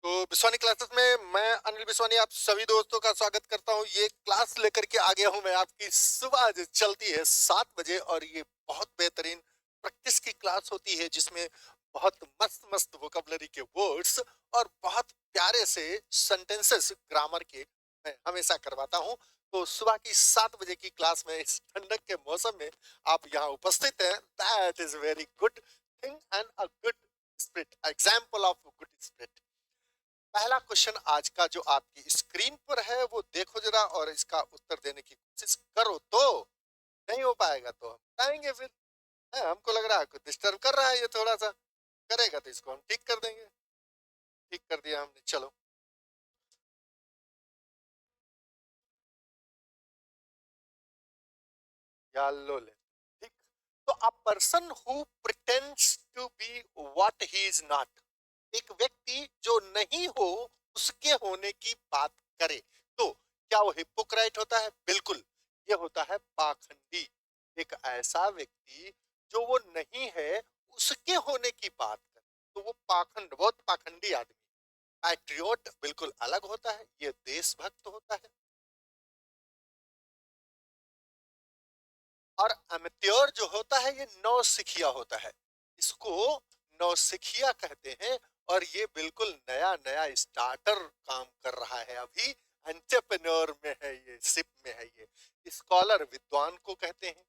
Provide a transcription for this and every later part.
तो बिस्वानी क्लासेस में मैं अनिल बिस्वानी आप सभी दोस्तों का स्वागत करता हूँ। ये क्लास लेकर के आ गया हूँ मैं आपकी। सुबह जो चलती है 7 बजे और ये बहुत बेहतरीन प्रैक्टिस की क्लास होती है जिसमें बहुत मस्त मस्त वोकैबुलरी के वर्ड्स और बहुत प्यारे से सेंटेंसेस ग्रामर के मैं हमेशा करवाता हूँ। तो सुबह की 7 बजे की क्लास में इस ठंडक के मौसम में आप यहाँ उपस्थित हैं, that is very good thing and a good spirit, example of good spirit. पहला क्वेश्चन आज का जो आपकी स्क्रीन पर है वो देखो जरा और इसका उत्तर देने की कोशिश करो। तो नहीं हो पाएगा तो हम बताएंगे फिर। हमको लग रहा है कुछ डिस्टर्ब कर रहा है, ये थोड़ा सा करेगा तो इसको हम ठीक कर देंगे। ठीक कर दिया हमने, चलो। या लो ले, ठीक। तो a person who pretends to be what he is not, एक व्यक्ति जो नहीं हो उसके होने की बात करे तो क्या वो हिपोक्राइट होता है? बिल्कुल, ये होता है पाखंडी। एक ऐसा व्यक्ति जो वो नहीं है उसके होने की बात करे तो वो पाखंड, बहुत पाखंडी आदमी। पैट्रियोट बिल्कुल अलग होता है, ये देशभक्त होता है। और अमेत्योर जो होता है ये नौसिखिया होता है, इसको नौसिखिया कहते हैं। और ये बिल्कुल नया नया स्टार्टर काम कर रहा है, अभी एंटरप्रेन्योर में है, ये सिप में है। ये स्कॉलर विद्वान को कहते हैं।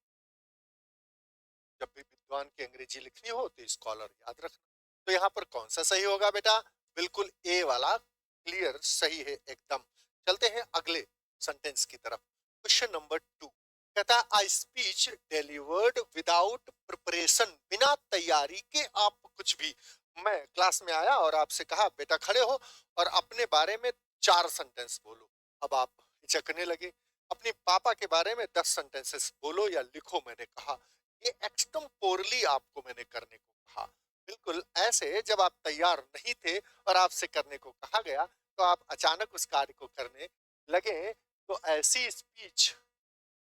जब भी विद्वान की अंग्रेजी लिखनी हो तो स्कॉलर याद रखना। तो यहाँ पर कौन सा सही होगा बेटा? बिल्कुल ए वाला क्लियर सही है एकदम। चलते हैं अगले सेंटेंस की तरफ। क्वेश्चन नंबर 2 कहता है आई स्पीच डिलीवर्ड विदाउट प्रिपरेशन, बिना तैयारी के आप कुछ भी। मैं क्लास में आया और आपसे कहा बेटा खड़े हो और अपने बारे में 4 सेंटेंस बोलो। अब आप हिचकने लगे। अपने पापा के बारे में 10 सेंटेंसेस बोलो या लिखो, मैंने कहा। ये एक्सटम्पोरली आपको मैंने करने को कहा। बिल्कुल ऐसे जब आप तैयार नहीं थे और आपसे करने को कहा गया तो आप अचानक उस कार्य को करने लगे। तो ऐसी स्पीच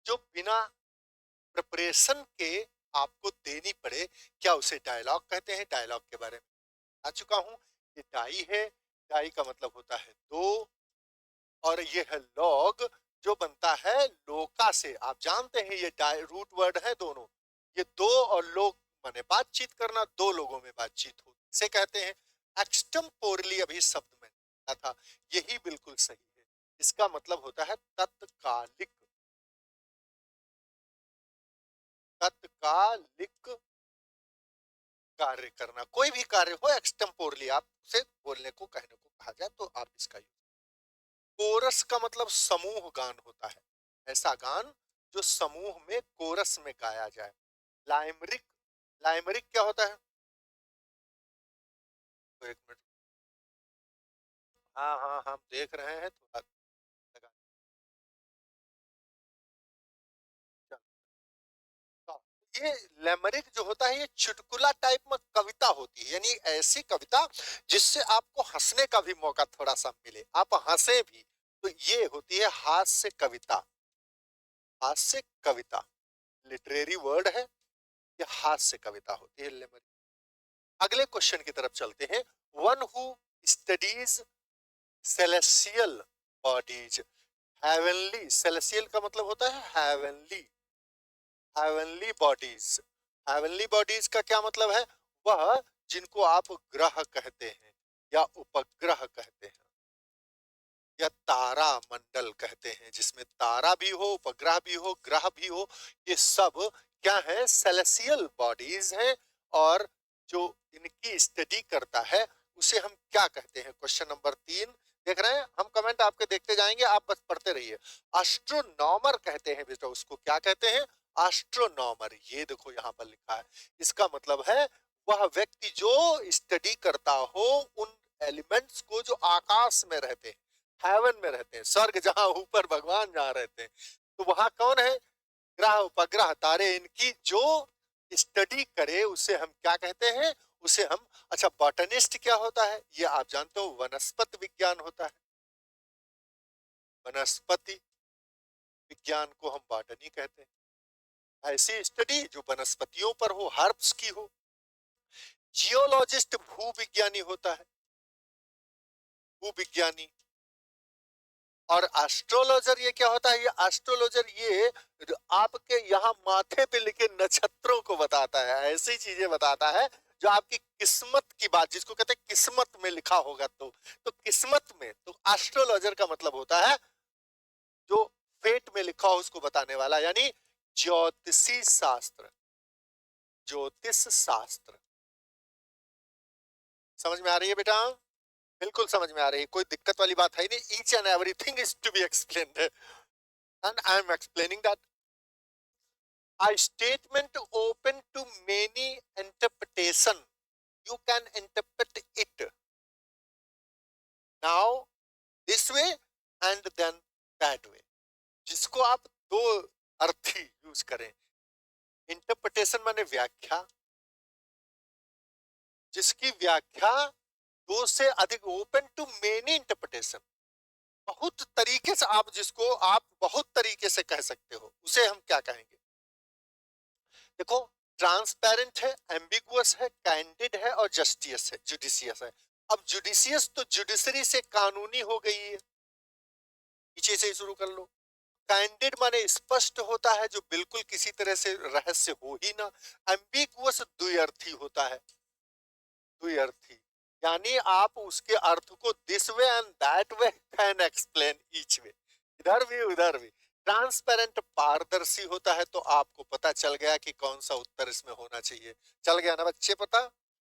जो बिना प्रिपरेशन के आपको देनी पड़े, क्या उसे डायलॉग कहते हैं? डायलॉग के बारे में आ चुका हूं। ये डाई है, डाई का मतलब होता है दो, और ये है लॉग जो बनता है लोका से। आप जानते हैं ये रूट वर्ड है दोनों। ये दो और लोग माने बातचीत करना, दो लोगों में बातचीत हो, इसे कहते हैं एक्सटेम्पोरली। अभी शब्द में कहा था, यही बिल्कुल सही है। इसका मतलब होता है तत्कालिक। तत्कालिक कार्य करना, कोई भी कार्य हो एक्सटेम्पोरली आप उसे बोलने को कहने को कहा जाए तो आप इसका यूज। कोरस का मतलब समूह गान होता है, ऐसा गान जो समूह में कोरस में गाया जाए। लाइमरिक, लाइमरिक क्या होता है? तो एक मिनट, हाँ हाँ हम देख रहे हैं थोड़ा लगा। ये लेमरिक जो होता है ये चुटकुला टाइप में कविता होती है, यानी ऐसी कविता जिससे आपको हंसने का भी मौका थोड़ा सा मिले, आप हंसे भी। तो ये होती है हास्य कविता। हास्य कविता लिटरेरी वर्ड है, ये हास्य कविता होती है लेमरिक। अगले क्वेश्चन की तरफ चलते हैं। One who studies celestial bodies, heavenly, celestial का मतलब होता है heavenly, heavenly bodies. Heavenly bodies का क्या मतलब है? वह जिनको आप ग्रह कहते हैं या उपग्रह कहते हैं या तारा मंडल कहते हैं, जिसमें तारा भी हो, उपग्रह भी हो, ग्रह भी हो, ये सब क्या है? सेलेसियल बॉडीज हैं। और जो इनकी स्टडी करता है उसे हम क्या कहते हैं? क्वेश्चन नंबर 3 देख रहे हैं हम, कमेंट आपके देखते जाएंगे, आप बस पढ़ते रहिए। एस्ट्रोनॉमर कहते हैं बेटा, उसको क्या कहते हैं? एस्ट्रोनॉमर। ये देखो यहाँ पर लिखा है, इसका मतलब है वह व्यक्ति जो स्टडी करता हो उन एलिमेंट्स को जो आकाश में रहते हैं, हेवन में रहते हैं, स्वर्ग जहां ऊपर भगवान जहां रहते हैं। तो वहां कौन है? ग्रह उपग्रह तारे, इनकी जो स्टडी करे उसे हम क्या कहते हैं? उसे हम, अच्छा बॉटनिस्ट क्या होता है ये आप जानते हो? वनस्पति विज्ञान होता है। वनस्पति विज्ञान को हम बॉटनी कहते हैं। ऐसी स्टडी जो वनस्पतियों पर हो, हर्ब्स की हो। जियोलॉजिस्ट भूविज्ञानी होता है। भूविज्ञानी। और एस्ट्रोलॉजर ये क्या होता है? ये एस्ट्रोलॉजर ये आपके यहाँ माथे पे लिखे नक्षत्रों को बताता है, ऐसी चीजें बताता है जो आपकी किस्मत की बात, जिसको कहते हैं किस्मत में लिखा होगा। तो किस्मत में, तो एस्ट्रोलॉजर का मतलब होता है जो फेट में लिखा हो उसको बताने वाला, यानी ज्योतिषी शास्त्र, ज्योतिष शास्त्र। समझ में आ रही है बेटा? बिल्कुल समझ में आ रही है, कोई दिक्कत वाली बात है नहीं। Each and everything is to be explained and I am explaining that. A statement open to many interpretation. You can interpret it now this way and then that way. जिसको आप दो अर्थी यूज करें। इंटरप्रिटेशन माने व्याख्या, जिसकी व्याख्या दो से अधिक, ओपन टू मेनी इंटरप्रिटेशन, बहुत तरीके से आप, जिसको आप बहुत तरीके से कह सकते हो, उसे हम क्या कहेंगे? देखो, ट्रांसपेरेंट है, एम्बिगुअस है, कैंडिड है और जस्टिस है, जुडिशियस है। अब जुडिशियस तो जुडिशरी से कानूनी हो गई है, पीछे से ही शुरू कर लो। कैंडिड माने स्पष्ट होता है, जो बिल्कुल किसी तरह से रहस्य हो ही ना। एम्बिगुअस द्व्यर्थी होता है, द्व्यर्थी यानी आप उसके अर्थ को this way and that way can explain each way, इधर भी उधर भी। ट्रांसपेरेंट पारदर्शी होता है, तो आपको पता चल गया कि कौन सा उत्तर इसमें होना चाहिए। चल गया ना बच्चे पता?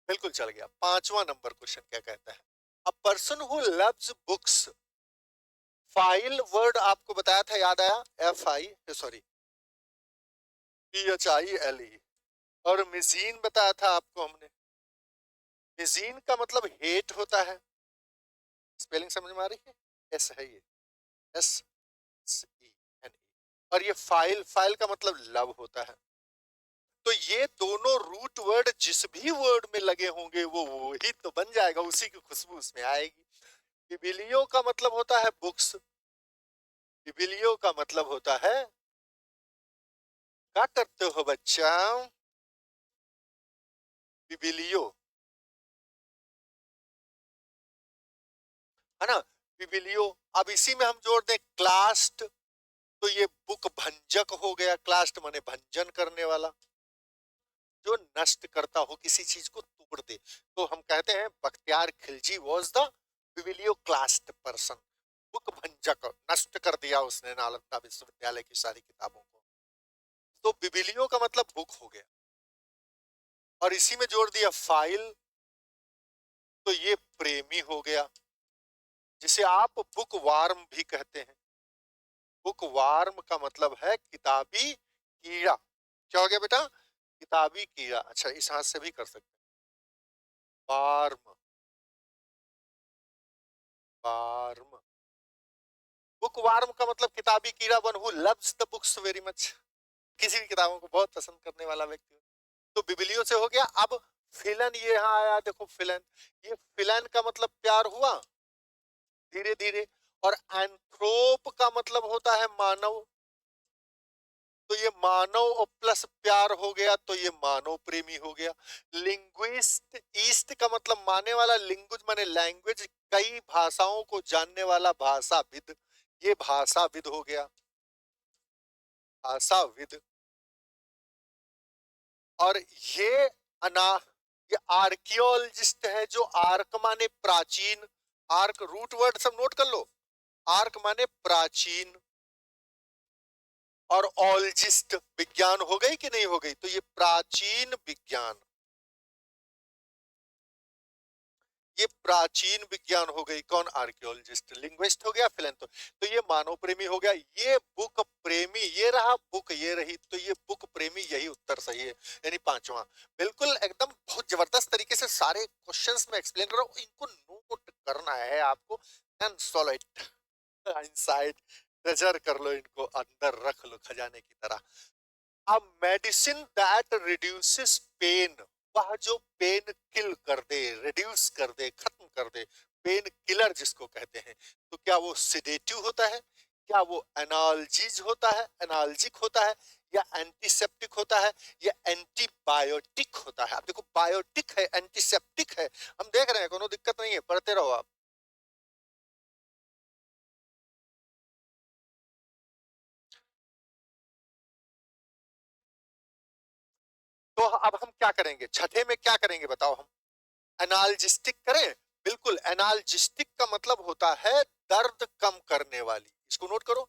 बिल्कुल चल गया। 5वां नंबर क्वेश्चन क्या कहता है? अ person who loves books, file word आपको बताया था, याद आया? PHILE। और मिजीन बताया था आपको हमने। मिजीन का मतलब हेट होता है, स्पेलिंग समझ में आ रही है? एस है ये, SENE। और ये फाइल, फाइल का मतलब लव होता है। तो ये दोनों रूट वर्ड जिस भी वर्ड में लगे होंगे वो वही तो बन जाएगा, उसी की खुशबू उसमें आएगी। बिबिलियो का मतलब होता है बुक्स, बिबिलियो का मतलब होता है, क्या करते हो बच्चा? बिबिलियो है ना, बिबिलियो। अब इसी में हम जोड़ दें क्लास्ट, तो ये बुक भंजक हो गया। क्लास्ट माने भंजन करने वाला, जो नष्ट करता हो, किसी चीज को तोड़ दे। तो हम कहते हैं Bakhtiyar Khilji was the biblioclast person, book भंजक, नष्ट कर दिया उसने नालंदा विश्वविद्यालय की सारी किताबों को। तो बिबिलियो का मतलब बुक हो गया। और इसी में जोड़ दिया फाइल, तो ये प्रेमी हो गया, जिसे आप बुक वार्म भी कहते हैं। बुक वार्म का मतलब है किताबी कीड़ा। क्या हो गया बेटा? किताबी कीड़ा। अच्छा, इस हाथ से भी कर सकते हैं, वार्म, वार्म। बुक वार्म का मतलब किताबी कीड़ा, one who loves the books very much, किसी भी किताबों को बहुत पसंद करने वाला व्यक्ति। तो बिबिलियो से हो गया। अब फिलन, ये यहाँ आया देखो, फिलन। ये फिलन का मतलब प्यार हुआ धीरे धीरे। और एंथ्रोप का मतलब होता है मानव, तो ये मानव और प्लस प्यार हो गया, तो ये मानव प्रेमी हो गया। लिंग्विस्ट, ईस्ट का मतलब माने वाला, लिंग्वेज माने लैंग्वेज, कई भाषाओं को जानने वाला भाषाविद, ये भाषाविद हो गया, भाषाविद। और ये अना, ये आर्कियोलॉजिस्ट है, जो आर्क माने प्राचीन, आर्क रूट वर्ड सब नोट कर लो, आर्क माने प्राचीन। और ऑलजिस्ट विज्ञान हो गई कि नहीं हो गई? तो ये प्राचीन विज्ञान, ये प्राचीन विज्ञान हो गई। कौन? आर्कियोलॉजिस्ट। लिंग्विस्ट हो गया, फिलेंथ्रोप। तो ये मानव प्रेमी हो गया, ये बुक प्रेमी, ये रहा बुक, ये रही, तो ये बुक प्रेमी, यही उत्तर सही है, यानी 5वां। बिल्कुल एकदम बहुत जबरदस्त तरीके से सारे क्वेश्चंस में एक्सप्लेन कर रहा हूं, इनको नोट करना है आपको and solve it inside, treasure कर लो इनको, अंदर रख लो खजाने की तरह। अब मेडिसिन दैट रिड्यूसेस पेन, वह जो पेन किल कर दे, रिड्यूस कर दे, खत्म कर दे, पेन किलर जिसको कहते हैं। तो क्या वो सिडेटिव होता है? क्या वो एनाल्जीज होता है, एनाल्जिक होता है, या एंटीसेप्टिक होता है, या एंटीबायोटिक होता है? आप देखो, बायोटिक है, एंटीसेप्टिक है, हम देख रहे हैं, कोनो दिक्कत नहीं है, पढ़ते रहो आप। तो अब हम क्या करेंगे, छठे में क्या करेंगे बताओ हम? एनाल्जिस्टिक करें? बिल्कुल, एनाल्जिस्टिक का मतलब होता है दर्द कम करने वाली। इसको नोट करो,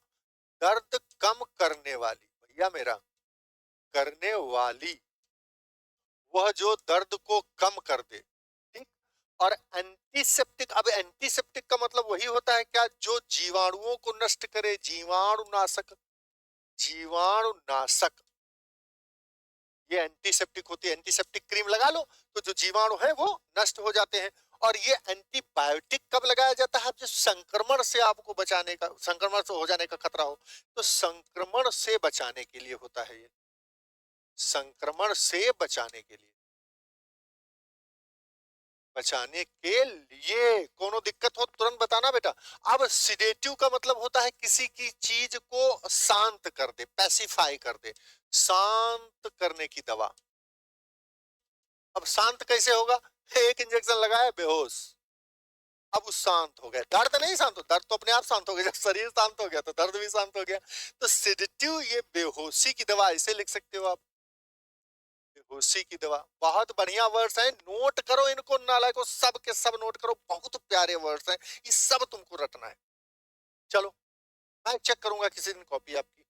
दर्द कम करने वाली, भैया मेरा, करने वाली, वह जो दर्द को कम कर दे, ठीक। और एंटीसेप्टिक, अब एंटीसेप्टिक का मतलब वही होता है क्या, जो जीवाणुओं को नष्ट करे, जीवाणुनाशक, जीवाणुनाशक, ये एंटीसेप्टिक होती है। एंटीसेप्टिक क्रीम लगा लो तो जो जीवाणु है वो नष्ट हो जाते हैं। और ये एंटीबायोटिक कब लगाया जाता है, जो संक्रमण से आपको बचाने का, संक्रमण से हो जाने का खतरा हो, तो संक्रमण से बचाने के लिए होता है ये, संक्रमण से बचाने के लिए, बचाने के लिए। कोनो दिक्कत हो तुरंत बताना बेटा। अब सिडेटिव का मतलब होता है किसी की चीज को शांत कर दे, पैसिफाई कर दे, शांत करने की दवा। अब शांत कैसे होगा, एक इंजेक्शन लगाया बेहोश, अब वो शांत हो गया। दर्द नहीं शांत हो, दर्द तो अपने आप शांत हो गया, जब शरीर शांत हो गया तो दर्द भी शांत हो गया। तो सेडेटिव, ये बेहोशी की दवा ऐसे लिख सकते हो आप, बेहोशी की दवा। बहुत बढ़िया वर्ड्स हैं, नोट करो इनको नालायकों, सब के सब नोट करो, बहुत प्यारे वर्ड्स हैं, ये सब तुमको रटना है। चलो मैं चेक करूंगा किसी दिन कॉपी आपकी।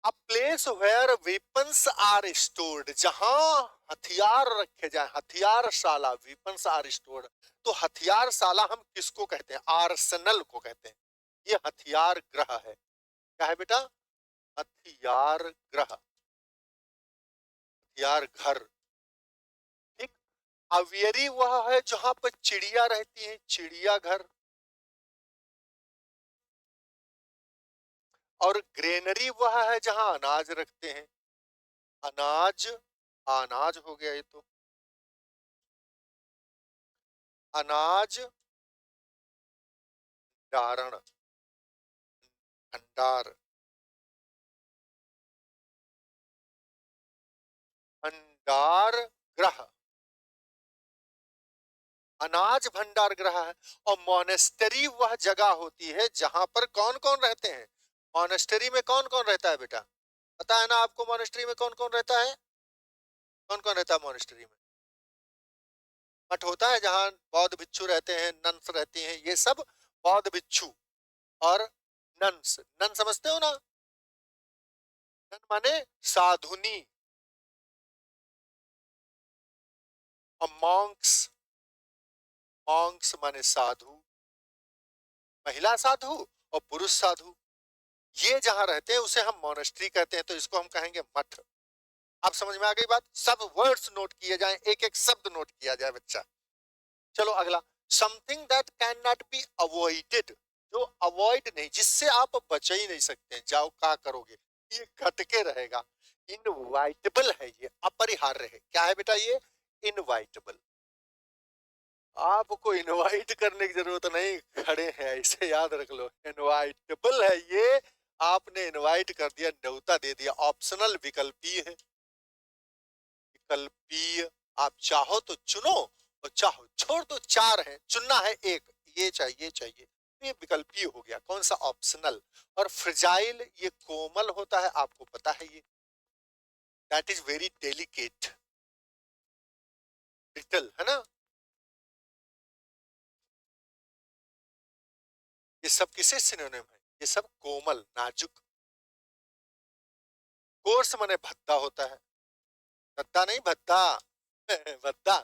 A place where weapons are stored, जहां हथियार रखे जाए, हथियारशाला, वेपन्स आर स्टोर्ड। तो हथियारशाला हम किसको कहते हैं, आर्सेनल को कहते हैं। ये हथियार ग्रह है, क्या है बेटा, हथियार ग्रह, हथियार घर, ठीक। अवियरी वह है जहां पर चिड़िया रहती है, चिड़ियाघर। और ग्रेनरी वह है जहां अनाज रखते हैं, अनाज, अनाज हो गया ये तो, अनाज डारण, भंडार, भंडार ग्रह, अनाज भंडार ग्रह है। और मोनेस्टरी वह जगह होती है जहां पर कौन कौन रहते हैं, मोनेस्टरी में कौन कौन रहता है बेटा, पता है ना आपको मोनेस्टरी में कौन कौन रहता है, कौन कौन रहता है मोनेस्टरी में? मठ होता है जहां बौद्ध भिक्षु रहते हैं, नन्स रहती हैं, ये सब बौद्ध भिक्षु और नन्स, नन समझते हो ना, नन माने साधुनी, और मॉन्क्स, मॉन्क्स माने साधु, महिला साधु और पुरुष साधु, ये जहां रहते हैं उसे हम मोनेस्ट्री कहते हैं, तो इसको हम कहेंगे मठ। अब समझ में आ गई बात, सब वर्ड्स नोट किए जाएं, एक एक शब्द नोट किया जाए बच्चा। चलो अगला, something that can not be avoided, जो अवॉइड नहीं, जिससे आप बच ही नहीं सकते, जाओ क्या करोगे, ये घट के रहेगा, इनवाइटेबल है, ये अपरिहार्य है, क्या है बेटा ये, इनवाइटेबल। आपको इनवाइट करने की जरूरत नहीं, खड़े हैं ऐसे याद रख लो, इनवाइटेबल है ये, आपने इनवाइट कर दिया, न्योता दे दिया, ऑप्शनल, विकल्पीय है, विकल्पीय। आप चाहो तो चुनो और चाहो छोड़ दो, चार है, चुनना है एक, ये चाहिए चाहिए, तो ये विकल्पीय हो गया, कौन सा, ऑप्शनल। और फ्रिजाइल, ये कोमल होता है, आपको पता है ये, that is very delicate, brittle है ना, ये सब किसे सिनोनिम है, ये सब कोमल, नाजुक। कोर्स माने भद्दा होता है, भद्दा नहीं, भद्दा भद्दा,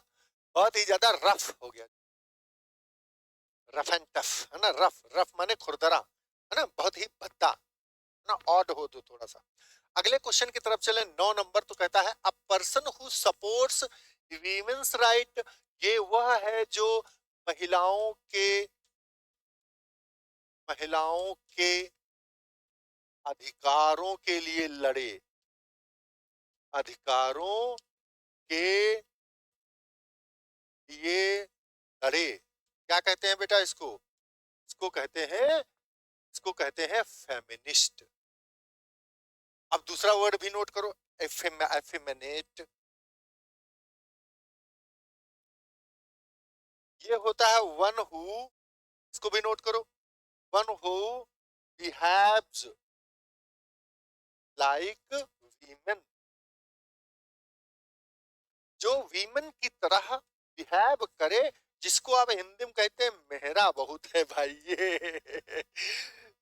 बहुत ही ज्यादा रफ हो गया, रफ एंड टफ है ना, रफ, रफ माने खुरदरा है ना, बहुत ही भद्दा है ना, ऑड हो तो थोड़ा सा। अगले क्वेश्चन की तरफ चले, 9 नंबर, तो कहता है अ person who supports women's right, ये वह है जो महिलाओं के, महिलाओं के अधिकारों के लिए लड़े, अधिकारों के लिए लड़े, क्या कहते हैं बेटा इसको, इसको कहते हैं, इसको कहते हैं फेमिनिस्ट। अब दूसरा वर्ड भी नोट करो, एफेमिनेट, ये होता है वन हु, इसको भी नोट करो, one who behaves like women, जो वीमेन की तरह बिहेव करे, जिसको आप हिंदी में कहते हैं मेहरा बहुत है भाई ये।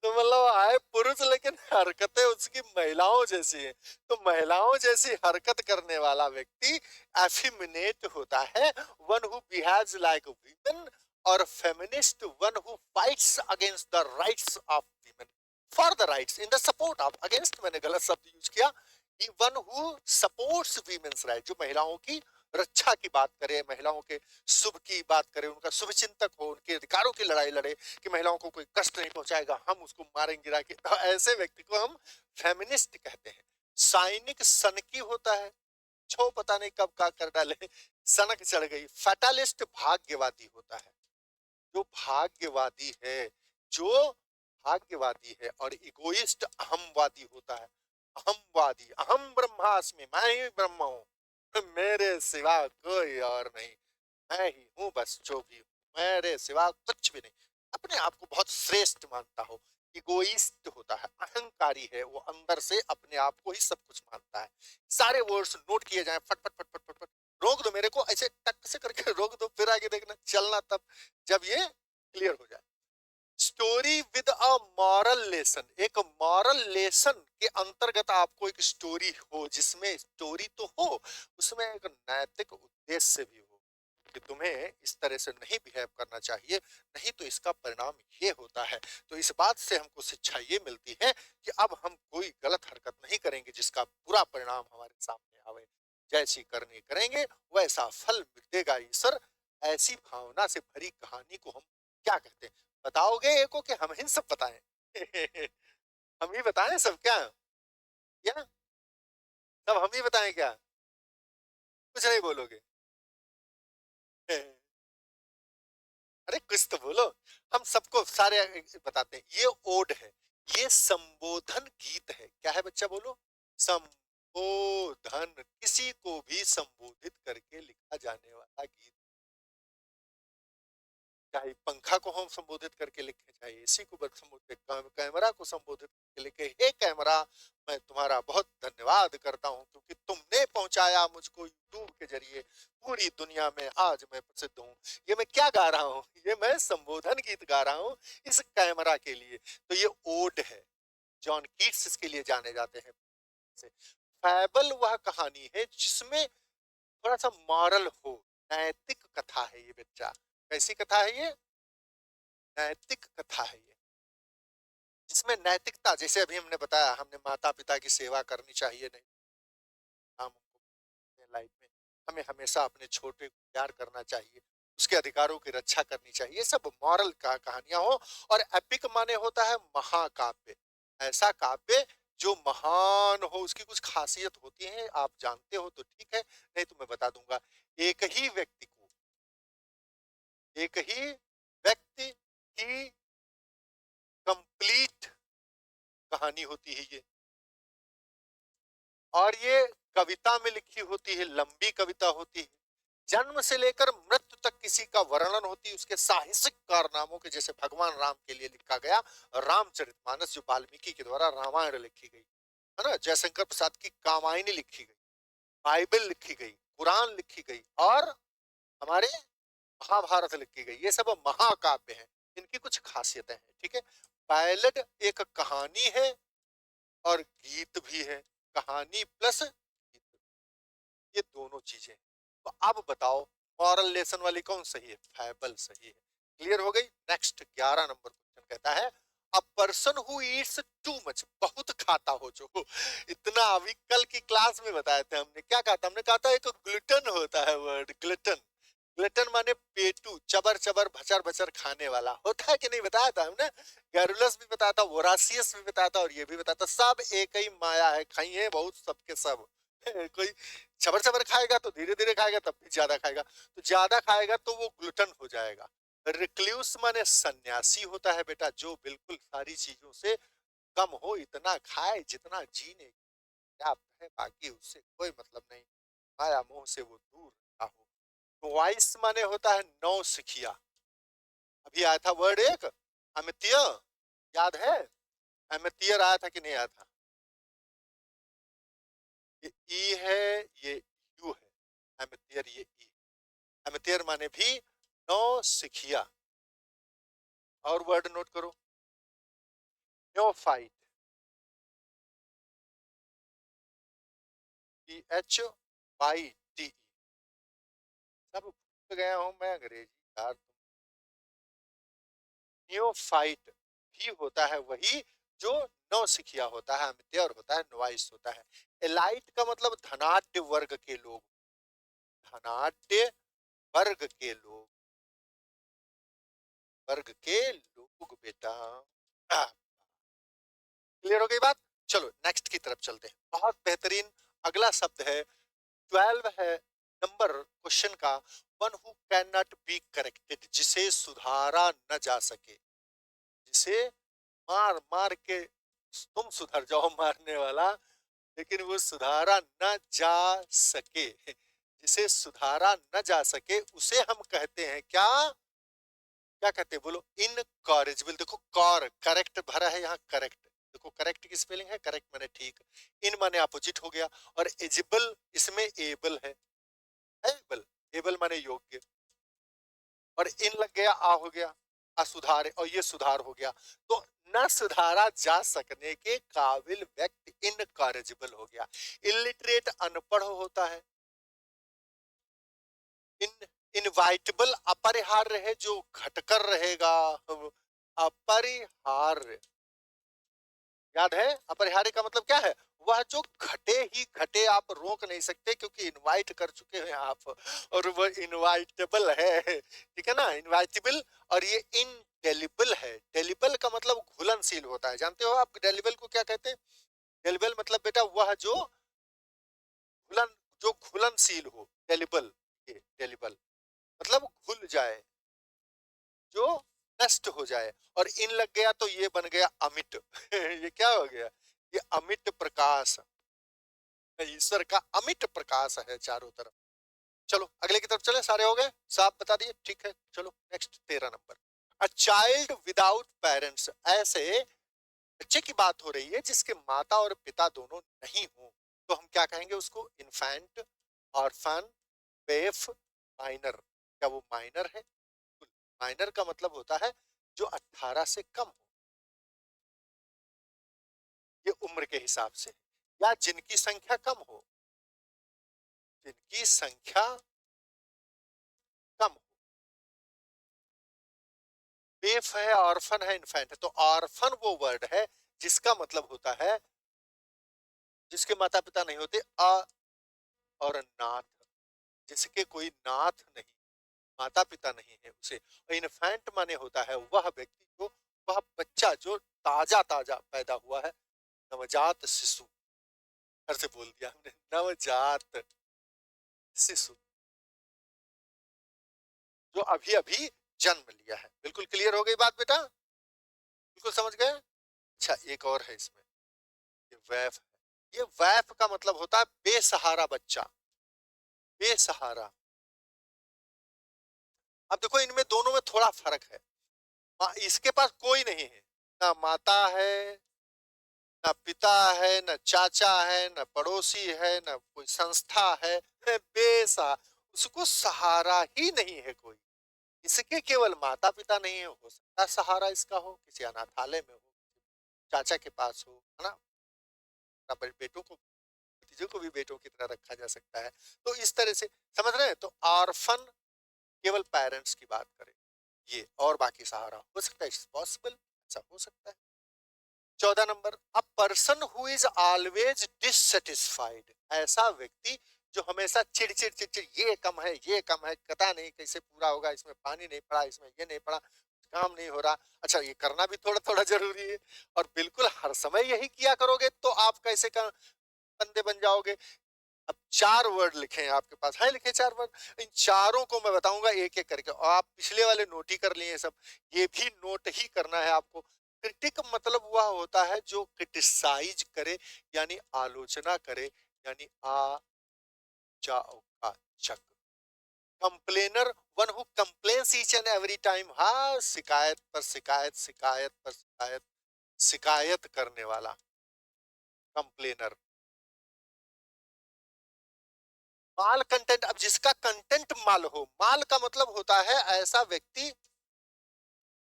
तो मतलब आए पुरुष लेकिन हरकतें उसकी महिलाओं जैसी हैं। तो महिलाओं जैसी हरकत करने वाला व्यक्ति एफिमिनेट होता है, one who behaves like women, और feminist one who fights against the rights of women, for the rights in the support of, against मैंने गलत शब्द यूज किया, one who supports women's right, जो महिलाओं की रक्षा की बात करे, महिलाओं के शुभ की बात करे, उनका शुभ चिंतक हो, उनके अधिकारों की लड़ाई लड़े कि महिलाओं को कोई कष्ट नहीं पहुंचाएगा, हम उसको मारेंगे गिरा के, तो ऐसे व्यक्ति को हम फेमिनिस्ट कहते हैं। साइनिक सनकी होता है, छो पता नहीं कब का कर डाले, सनक चढ़ गई। फैटालिस्ट भाग्यवादी होता है, जो भाग्यवादी है, जो भाग्यवादी है। और इगोइस्ट अहमवादी होता है, अहमवादी, अहम ब्रह्मास्मि, मैं ही ब्रह्म हूं, मेरे सिवा कोई और नहीं, मैं ही हूं बस जो भी हूं, मेरे सिवा कुछ भी नहीं, अपने आप को बहुत श्रेष्ठ मानता हो। इगोइस्ट होता है, अहंकारी है, वो अंदर से अपने आप को ही सब कुछ मानता है। सारे वर्ड्स नोट किए जाएं, फट फट फट फट फट फट, रोक दो मेरे को, ऐसे टक से करके रोक दो, फिर आगे देखना, चलना तब जब ये क्लियर हो जाए। Story with a moral lesson, एक मॉरल लेसन के अंतर्गत आपको एक स्टोरी हो, जिसमें स्टोरी तो हो, उसमें एक नैतिक उद्देश्य भी हो कि तुम्हें इस तरह से नहीं बिहेव करना चाहिए, नहीं तो इसका परिणाम ये होता है। तो इस बात से हमको शिक्षा ये मिलती है कि अब हम कोई गलत हरकत नहीं करेंगे जिसका बुरा परिणाम हमारे सामने आवे, जैसी करनी करेंगे वैसा फल देगा ईश्वर। ऐसी भावना से भरी कहानी को हम क्या कहते हैं, बताओगे एको कि हम ही सब बताएं? हम ही बताएं सब क्या, क्या सब हम ही बताएं क्या? कुछ नहीं बोलोगे? अरे कुछ तो बोलो, हम सबको सारे बताते हैं। ये ओड है, ये संबोधन गीत है, क्या है बच्चा बोलो? संबोधन, किसी को भी संबोधित करके लिखा जाने वाला गीत। चाहे पंखा को हम संबोधित करके लिखें, चाहे एसी को संबोधित, कैमरा को संबोधित करके लिखे, हे कैमरा मैं तुम्हारा बहुत धन्यवाद करता हूं क्योंकि तुमने पहुंचाया मुझको यूट्यूब के जरिए पूरी दुनिया में, आज मैं प्रसिद्ध हूं। ये मैं क्या गा रहा हूँ, ये मैं संबोधन गीत गा रहा हूँ इस कैमरा के लिए। तो ये ओड है, जॉन कीट्स इसके लिए जाने जाते हैं। फैबल वह कहानी है जिसमें थोड़ा सा मॉरल हो, नैतिक कथा है ये बच्चा। कैसी कथा है ये? नैतिक कथा है ये, जिसमें नैतिकता, जैसे अभी हमने बताया, हमने माता पिता की सेवा करनी चाहिए, नहीं हम लाइफ में हमें हमेशा अपने छोटे को प्यार करना चाहिए, उसके अधिकारों की रक्षा करनी चाहिए, ये सब मॉरल का कहानियां हो। और एपिक माने होता है महाकाव्य, ऐसा काव्य जो महान हो, उसकी कुछ खासियत होती है, आप जानते हो तो ठीक है, नहीं तो मैं बता दूंगा। एक ही व्यक्ति को, एक ही व्यक्ति की कंप्लीट कहानी होती है ये, और ये कविता में लिखी होती है, लंबी कविता होती है, जन्म से लेकर मृत्यु तक किसी का वर्णन होती है, उसके साहसिक कारनामों के, जैसे भगवान राम के लिए लिखा गया रामचरितमानस जो वाल्मीकि के द्वारा रामायण लिखी गई है ना, जयशंकर प्रसाद की कामायनी लिखी गई, बाइबल लिखी गई, कुरान लिखी गई, और हमारे महाभारत लिखी गई, ये सब महाकाव्य हैं, इनकी कुछ खासियतें हैं, ठीक है। बैलेड एक कहानी है और गीत भी है, कहानी प्लस गीत, ये दोनों चीजें। तो अब बताओ मॉरल लेसन वाली कौन सही है? फैबल सही है। क्लियर हो गई? नेक्स्ट 11 नंबर क्वेश्चन कहता है, अ person who Yeats too much, बहुत खाता हो जो, इतना अभी कल की क्लास में बताया था हमने, क्या कहा था? हमने कहा था एक ग्लूटन होता है, वर्ड ग्लूटन, ग्लटन माने पेटू, चबर चबर भचर भचर खाने वाला होता है कि नहीं, बताया था हमने। गैरुलस भी बताया था, वोरासियस भी बताया था, और ये भी बताया था, सब एक ही माया है, खाइए बहुत सबके सब। कोई चबर चबर खाएगा तो धीरे धीरे खाएगा, तब भी ज्यादा खाएगा, तो ज्यादा खाएगा तो वो ग्लूटन हो जाएगा। रिक्ल्यूस माने सन्यासी होता है बेटा, जो बिल्कुल सारी चीजों से कम हो, इतना खाए जितना जीने पर्याप्त है, बाकी उससे कोई मतलब नहीं, माया मोह से वो दूर रहा हो। वाइस माने होता है नौ सिखिया, अभी आया था वर्ड एक, अमित्य, याद है? अमित्य आया था कि नहीं आया था? ये ई है, ये यू है, एमेथियर ये ई, एमेथियर माने भी नौ सिखिया। और वर्ड नोट करो, न्योफाइट, PHYTE। सब भूल गया हूं मैं अंग्रेजी यार। नियोफाइट भी होता है वही जो नौसिखिया होता है, अमित्य होता है, नोवाइस होता है। एलाइट का मतलब धनाढ्य वर्ग के लोग, धनाढ्य वर्ग के लोग, वर्ग के लोग बेटा। क्लियर हो गई बात? चलो नेक्स्ट की तरफ चलते हैं। बहुत बेहतरीन अगला शब्द है, 12 है नंबर क्वेश्चन का, one who can not be corrected, जिसे सुधारा न जा सके, जिसे मार मार के तुम सुधर जाओ मारने वाला, लेकिन वो सुधारा न जा सके, जिसे सुधारा न जा सके उसे हम कहते हैं क्या? क्या कहते हैं बोलो? इनकॉरेजिबल। देखो कॉर करेक्ट भरा है यहाँ, करेक्ट देखो, करेक्ट की स्पेलिंग है, करेक्ट माने ठीक, इन माने अपोजिट हो गया, और एजिबल इसमें एबल है, एबल, एबल माने योग्य, और इन लग गया आ हो गया, असुधार, और ये सुधार हो गया, तो न सुधारा जा सकने के काबिल व्यक्ति इनकॉरेजिबल हो गया। इलिटरेट अनपढ़ होता है। इन इनवाइटेबल अपरिहार्य है, जो घटकर रहेगा, अपरिहार्य, याद है? अपरिहार्य का मतलब क्या है? वह जो घटे ही घटे, आप रोक नहीं सकते क्योंकि इनवाइट कर चुके हैं आप, और वह इनवाइटेबल है, ठीक है ना, इनवाइटेबल। और ये इनडेलिबल है, डेलिबल का मतलब घुलनशील होता है, जानते हो आप डेलिबल को क्या कहते हैं? डेलिबल मतलब बेटा वह जो घुलन, जो घुलनशील हो, डेलिबल, ये डेलिबल मतलब घुल जाए, जो नष्ट हो जाए, और इन लग गया तो ये बन गया अमिट ये क्या हो गया? ये अमिट प्रकाश, ईश्वर का अमिट प्रकाश है चारों तरफ। चलो अगले की तरफ चले, सारे हो गए, साफ बता दिए, ठीक है। चलो next 13 number, a child without parents, ऐसे बच्चे की बात हो रही है जिसके माता और पिता दोनों नहीं हो, तो हम क्या कहेंगे उसको? इन्फेंट, ऑर्फन, बेफ, माइनर। क्या वो माइनर है? माइनर का मतलब होता है जो 18 से कम हो, ये उम्र के हिसाब से, या जिनकी संख्या कम हो, जिनकी संख्या कम हो। बेफ है, ऑर्फन है, इन्फेंट है, तो ऑर्फन वो वर्ड है जिसका मतलब होता है जिसके माता पिता नहीं होते, और नाथ, जिसके कोई नाथ नहीं, माता पिता नहीं है उसे। इन्फेंट माने होता है वह व्यक्ति जो, वह बच्चा जो ताजा ताजा पैदा हुआ है, नवजात शिशु, घर से बोल दिया हमने, नवजात शिशु जो अभी अभी जन्म लिया है। बिल्कुल क्लियर हो गई बात बेटा? बिल्कुल समझ गए? अच्छा एक और है इसमें, ये वैफ है। ये वैफ का मतलब होता है बेसहारा बच्चा, बेसहारा। अब देखो इनमें दोनों में थोड़ा फर्क है। इसके पास कोई नहीं है, ना माता है, ना पिता है, ना चाचा है, ना पड़ोसी है, ना कोई संस्था है, बेसा, उसको सहारा ही नहीं है कोई। इसके केवल माता पिता नहीं है, हो सकता है सहारा इसका हो, किसी अनाथालय में हो, चाचा के पास हो, है ना, अपने बेटों को, भतीजों को भी बेटों की तरह रखा जा सकता है। तो इस तरह से समझ रहे हैं? तो ऑर्फन केवल पेरेंट्स की बात करें ये, और बाकी सहारा हो सकता है, पॉसिबल, ऐसा हो सकता है। 14 number, a person who is always dissatisfied, ऐसा व्यक्ति जो हमेशा चिड़चिड़ चिड़चिड़, ये कम है, ये कम है, पता नहीं कैसे पूरा होगा, इसमें पानी नहीं पड़ा, इसमें ये नहीं पड़ा, काम नहीं हो रहा, अच्छा ये करना भी थोड़ा थोड़ा जरूरी है, और बिल्कुल हर समय यही किया करोगे तो आप कैसे बंदे बन जाओगे? अब 4 वर्ड लिखे हैं आपके पास, है लिखे 4 वर्ड, इन चारों को मैं बताऊंगा एक एक करके, और आप पिछले वाले नोट ही कर लिए सब, ये भी नोट ही करना है आपको। क्रिटिक मतलब वह होता है जो क्रिटिसाइज करे, यानी आलोचना करे, यानी आ जाओ का चक। Complainer, one who complains each and every time, हाँ शिकायत पर शिकायत, शिकायत पर शिकायत, शिकायत करने वाला कंप्लेनर। माल कंटेंट, अब जिसका कंटेंट माल हो, माल का मतलब होता है ऐसा व्यक्ति,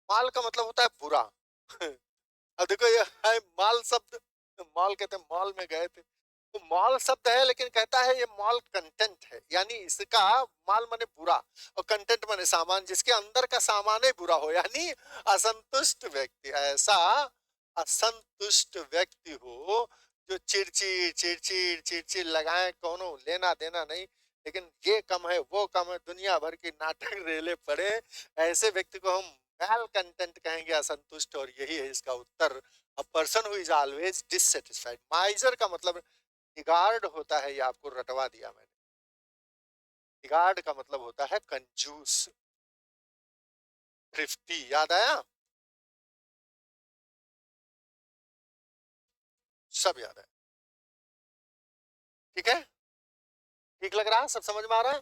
माल का मतलब होता है बुरा। अब देखो ये है माल शब्द, मॉल कहते हैं, मॉल में गए थे तो मॉल शब्द है, लेकिन कहता है ये मॉल कंटेंट है, यानी इसका माल माने बुरा और कंटेंट माने सामान, जिसके अंदर का सामान ही बुरा हो, यानी असंतुष्ट व्यक्ति। ऐसा असंतुष्ट व्यक्ति हो जो चिड़चिड़ चिड़चिड़ चिड़चिड़ लगाए, कोनो लेना देना नहीं, लेकिन ये कम है वो कम है, दुनिया भर की नाटक रेले पड़े, ऐसे व्यक्ति को हम मैल कंटेंट कहेंगे, असंतुष्ट। और यही है इसका उत्तर। A person who is always dissatisfied. Miser का मतलब निगार्ड होता है, ये आपको रटवा दिया मैंने। निगार्ड का मतलब होता है कंजूस, थ्रिफ्टी, याद आया? सब याद है, ठीक है? ठीक लग रहा है, सब समझ में आ रहा है?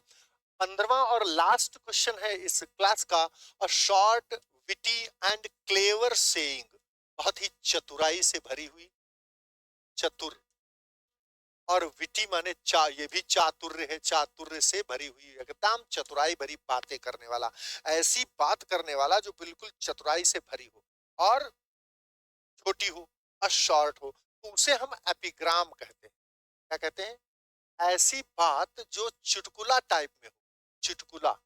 15वां और लास्ट क्वेश्चन है इस क्लास का। A short witty and clever saying, बहुत ही चतुराई से भरी हुई, चतुर, और विटी माने चा, ये भी चातुर्य है, चातुर्य से भरी हुई, एकदम चतुराई भरी बातें करने वाला, ऐसी बात करने वाला जो बिल्कुल चतुराई से भरी हो और छोटी हो और शॉर्ट हो, तो उसे हम एपिग्राम कहते हैं। क्या कहते हैं? ऐसी बात जो चुटकुला टाइप में हो, चुटकुला,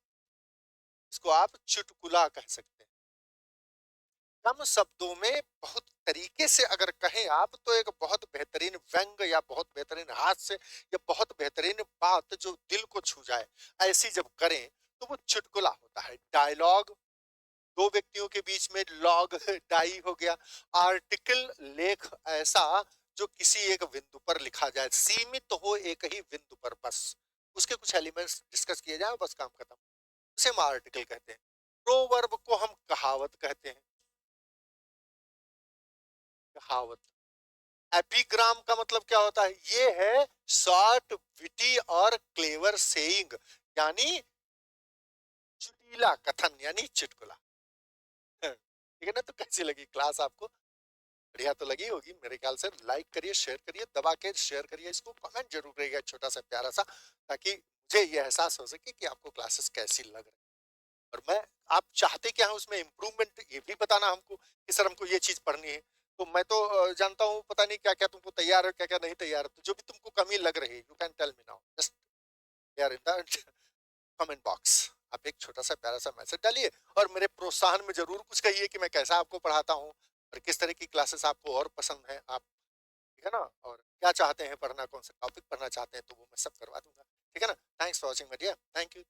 इसको आप चुटकुला कह सकते हैं। कम शब्दों में बहुत तरीके से अगर कहें आप, तो एक बहुत बेहतरीन व्यंग या बहुत बेहतरीन हास्य या बहुत बेहतरीन बात जो दिल को छू जाए, ऐसी जब करें तो वो चुटकुला होता है। डायलॉग, दो व्यक्तियों के बीच में लॉग डाई हो गया। आर्टिकल, लेख ऐसा जो किसी एक बिंदु पर लिखा जाए, सीमित हो एक ही बिंदु पर, बस उसके कुछ एलिमेंट्स डिस्कस किए जाए, बस काम खत्म, उसे हम आर्टिकल कहते हैं। प्रोवर्ब को हम कहावत कहते हैं, कहावत। एपिग्राम का मतलब क्या होता है? ये है शॉर्ट विटी और क्लेवर सेइंग, यानी चुटीला कथन, यानी चुटकुला। ठीक है ना? तो कैसी लगी क्लास आपको? बढ़िया तो लगी होगी मेरे ख्याल से। लाइक करिए, शेयर करिए, दबा के शेयर करिए इसको, कमेंट जरूर करिएगा छोटा सा प्यारा सा, ताकि मुझे ये एहसास हो सके कि आपको क्लासेस कैसी लग रही है। और मैं, आप चाहते क्या है उसमें इम्प्रूवमेंट, ये भी बताना हमको कि सर हमको ये चीज पढ़नी है। तो मैं तो जानता हूँ, पता नहीं क्या क्या तुमको तैयार है, क्या क्या नहीं तैयार है, तो जो भी तुमको कमी लग रही है, you can tell me now, just here in the comment box. आप एक छोटा सा प्यारा सा मैसेज डालिए और मेरे प्रोत्साहन में जरूर कुछ कहिए कि मैं कैसा आपको पढ़ाता हूँ और किस तरह की क्लासेस आपको और पसंद है, आप, ठीक है ना, और क्या चाहते हैं पढ़ना, कौन सा टॉपिक पढ़ना चाहते हैं, तो वो मैं सब करवा दूंगा। ठीक है ना? Thanks for watching my dear, thank you.